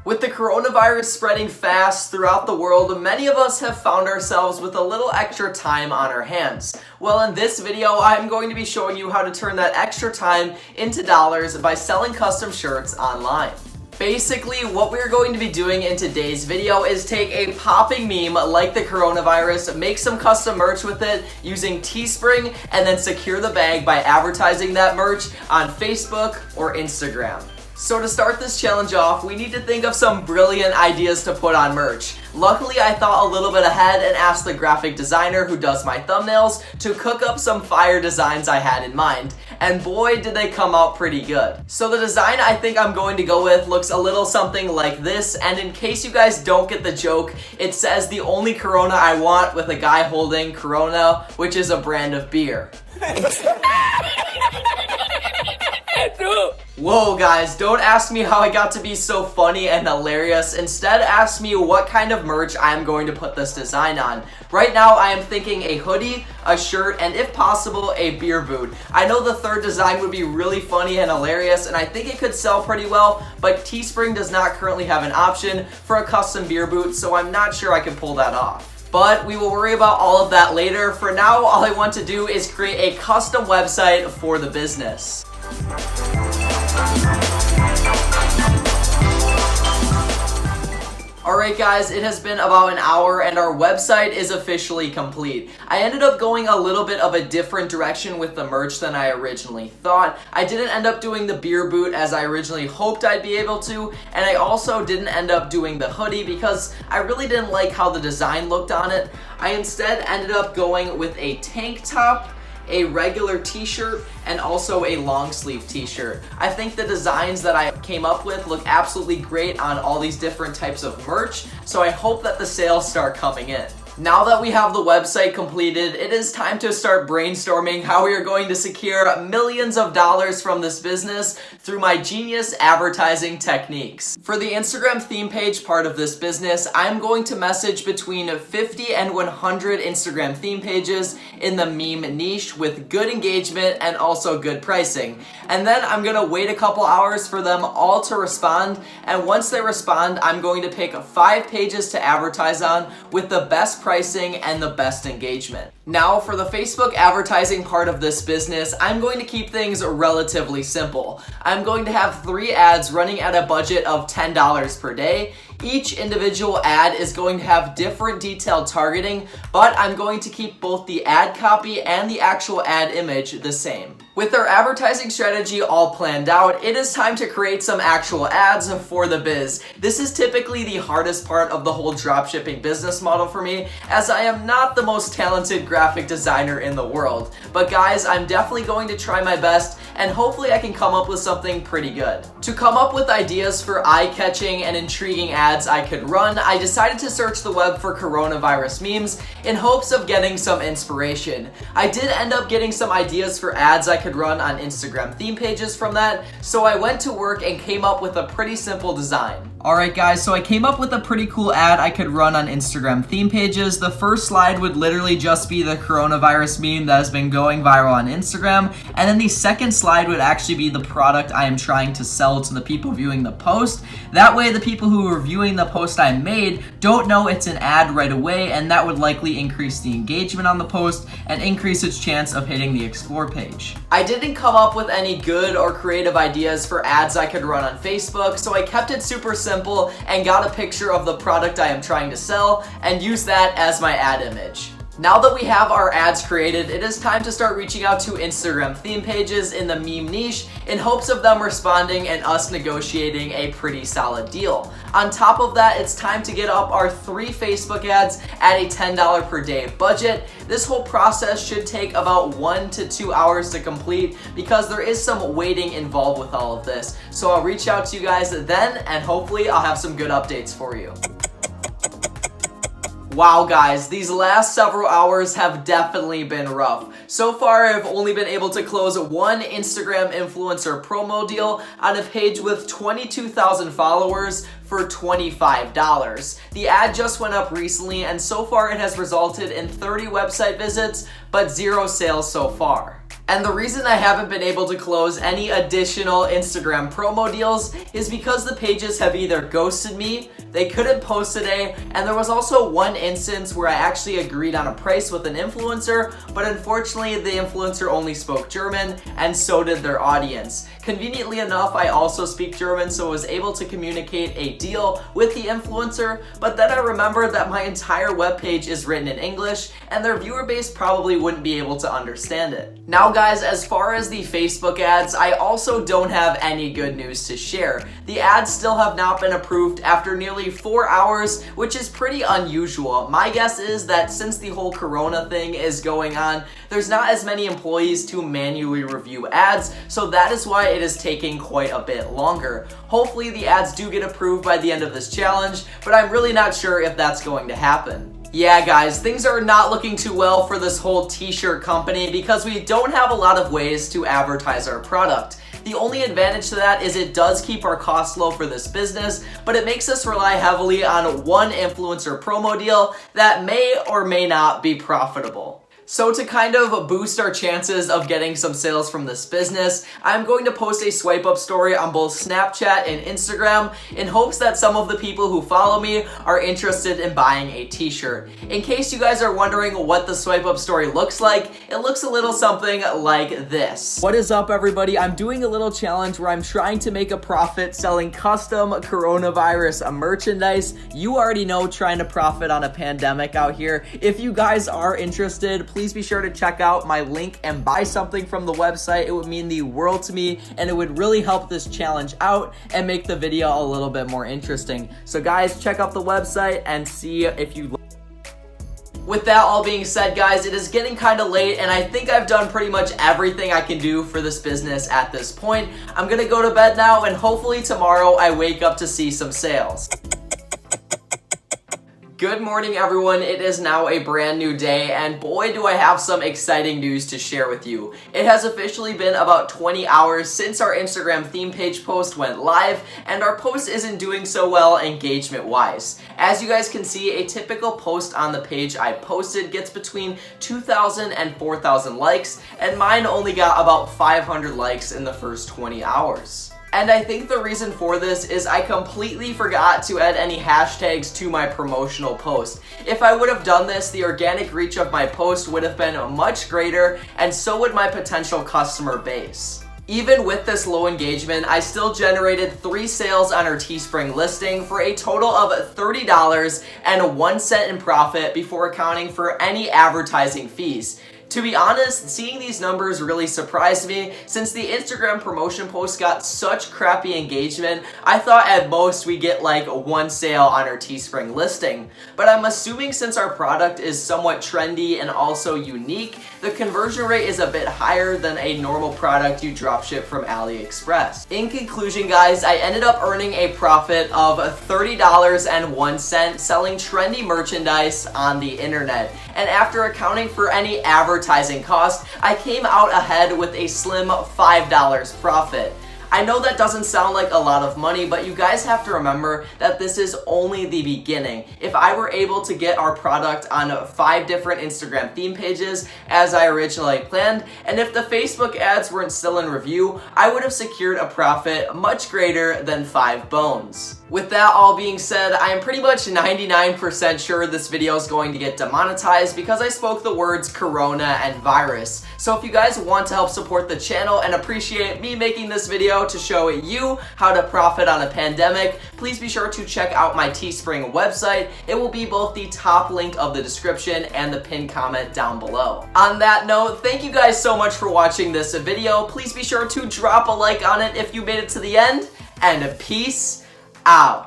With the coronavirus spreading fast throughout the world, many of us have found ourselves with a little extra time on our hands. Well, in this video, I'm going to be showing you how to turn that extra time into dollars by selling custom shirts online. Basically, what we're going to be doing in today's video is take a popping meme like the coronavirus, make some custom merch with it using Teespring, and then secure the bag by advertising that merch on Facebook or Instagram. So to start this challenge off, we need to think of some brilliant ideas to put on merch. Luckily, I thought a little bit ahead and asked the graphic designer who does my thumbnails to cook up some fire designs I had in mind. And boy, did they come out pretty good. So the design I think I'm going to go with looks a little something like this, and in case you guys don't get the joke, it says the only Corona I want with a guy holding Corona, which is a brand of beer. Whoa guys, don't ask me how I got to be so funny and hilarious. Instead, ask me what kind of merch I am going to put this design on. Right now, I am thinking a hoodie, a shirt, and if possible, a beer boot. I know the third design would be really funny and hilarious, and I think it could sell pretty well, but Teespring does not currently have an option for a custom beer boot, so I'm not sure I can pull that off. But we will worry about all of that later. For now, all I want to do is create a custom website for the business. Alright guys, it has been about an hour and our website is officially complete. I ended up going a little bit of a different direction with the merch than I originally thought. I didn't end up doing the beer boot as I originally hoped I'd be able to, and I also didn't end up doing the hoodie because I really didn't like how the design looked on it. I instead ended up going with a tank top, a regular t-shirt, and also a long sleeve t-shirt. I think the designs that I came up with look absolutely great on all these different types of merch, so I hope that the sales start coming in. Now that we have the website completed, it is time to start brainstorming how we are going to secure millions of dollars from this business through my genius advertising techniques. For the Instagram theme page part of this business, I'm going to message between 50 and 100 Instagram theme pages in the meme niche with good engagement and also good pricing. And then I'm gonna wait a couple hours for them all to respond, and once they respond, I'm going to pick 5 pages to advertise on with the best pricing and the best engagement. Now for the Facebook advertising part of this business, I'm going to keep things relatively simple. I'm going to have 3 ads running at a budget of $10 per day. Each individual ad is going to have different detailed targeting, but I'm going to keep both the ad copy and the actual ad image the same. With our advertising strategy all planned out, it is time to create some actual ads for the biz. This is typically the hardest part of the whole dropshipping business model for me, as I am not the most talented graphic designer in the world. But guys, I'm definitely going to try my best, and hopefully I can come up with something pretty good. To come up with ideas for eye-catching and intriguing ads I could run, I decided to search the web for coronavirus memes in hopes of getting some inspiration. I did end up getting some ideas for ads I could run on Instagram theme pages from that, so I went to work and came up with a pretty simple design. Alright guys, so I came up with a pretty cool ad I could run on Instagram theme pages. The first slide would literally just be the coronavirus meme that has been going viral on Instagram, and then the second slide would actually be the product I am trying to sell to the people viewing the post. That way the people who are viewing the post I made don't know it's an ad right away, and that would likely increase the engagement on the post and increase its chance of hitting the explore page. I didn't come up with any good or creative ideas for ads I could run on Facebook, so I kept it super simple and got a picture of the product I am trying to sell and used that as my ad image. Now that we have our ads created, it is time to start reaching out to Instagram theme pages in the meme niche in hopes of them responding and us negotiating a pretty solid deal. On top of that, it's time to get up our 3 Facebook ads at a $10 per day budget. This whole process should take about 1 to 2 hours to complete because there is some waiting involved with all of this. So I'll reach out to you guys then, and hopefully I'll have some good updates for you. Wow guys, these last several hours have definitely been rough. So far, I've only been able to close 1 Instagram influencer promo deal on a page with 22,000 followers for $25. The ad just went up recently, and so far it has resulted in 30 website visits, but 0 sales so far. And the reason I haven't been able to close any additional Instagram promo deals is because the pages have either ghosted me, they couldn't post today, and there was also one instance where I actually agreed on a price with an influencer, but unfortunately the influencer only spoke German, and so did their audience. Conveniently enough, I also speak German, so I was able to communicate a deal with the influencer, but then I remembered that my entire webpage is written in English, and their viewer base probably wouldn't be able to understand it. Now guys, as far as the Facebook ads, I also don't have any good news to share. The ads still have not been approved after nearly 4 hours, which is pretty unusual. My guess is that since the whole Corona thing is going on, there's not as many employees to manually review ads, so that is why it is taking quite a bit longer. Hopefully the ads do get approved by the end of this challenge, but I'm really not sure if that's going to happen. Yeah guys, things are not looking too well for this whole t-shirt company because we don't have a lot of ways to advertise our product. The only advantage to that is it does keep our costs low for this business, but it makes us rely heavily on one influencer promo deal that may or may not be profitable. So to kind of boost our chances of getting some sales from this business, I'm going to post a swipe up story on both Snapchat and Instagram in hopes that some of the people who follow me are interested in buying a t-shirt. In case you guys are wondering what the swipe up story looks like, it looks a little something like this. What is up everybody? I'm doing a little challenge where I'm trying to make a profit selling custom coronavirus merchandise. You already know, trying to profit on a pandemic out here. If you guys are interested, please be sure to check out my link and buy something from the website. It would mean the world to me, and it would really help this challenge out and make the video a little bit more interesting. So guys, check out the website and see if you With that all being said, guys, it is getting kind of late, and I think I've done pretty much everything I can do for this business at this point. I'm gonna go to bed now, and hopefully tomorrow I wake up to see some sales. Good morning everyone, it is now a brand new day, and boy do I have some exciting news to share with you. It has officially been about 20 hours since our Instagram theme page post went live, and our post isn't doing so well engagement wise. As you guys can see, a typical post on the page I posted gets between 2,000 and 4,000 likes, and mine only got about 500 likes in the first 20 hours. And I think the reason for this is I completely forgot to add any hashtags to my promotional post. If I would have done this, the organic reach of my post would have been much greater, and so would my potential customer base. Even with this low engagement, I still generated 3 sales on our Teespring listing for a total of $30 and 1 cent in profit before accounting for any advertising fees. To be honest, seeing these numbers really surprised me. Since the Instagram promotion post got such crappy engagement, I thought at most we get like 1 sale on our Teespring listing. But I'm assuming since our product is somewhat trendy and also unique, the conversion rate is a bit higher than a normal product you dropship from AliExpress. In conclusion guys, I ended up earning a profit of $30.01 selling trendy merchandise on the internet. And after accounting for any advertising cost, I came out ahead with a slim $5 profit. I know that doesn't sound like a lot of money, but you guys have to remember that this is only the beginning. If I were able to get our product on 5 different Instagram theme pages as I originally planned, and if the Facebook ads weren't still in review, I would have secured a profit much greater than 5 bones. With that all being said, I am pretty much 99% sure this video is going to get demonetized because I spoke the words corona and virus. So if you guys want to help support the channel and appreciate me making this video to show you how to profit on a pandemic, please be sure to check out my Teespring website. It will be both the top link of the description and the pinned comment down below. On that note, thank you guys so much for watching this video. Please be sure to drop a like on it if you made it to the end, and peace out.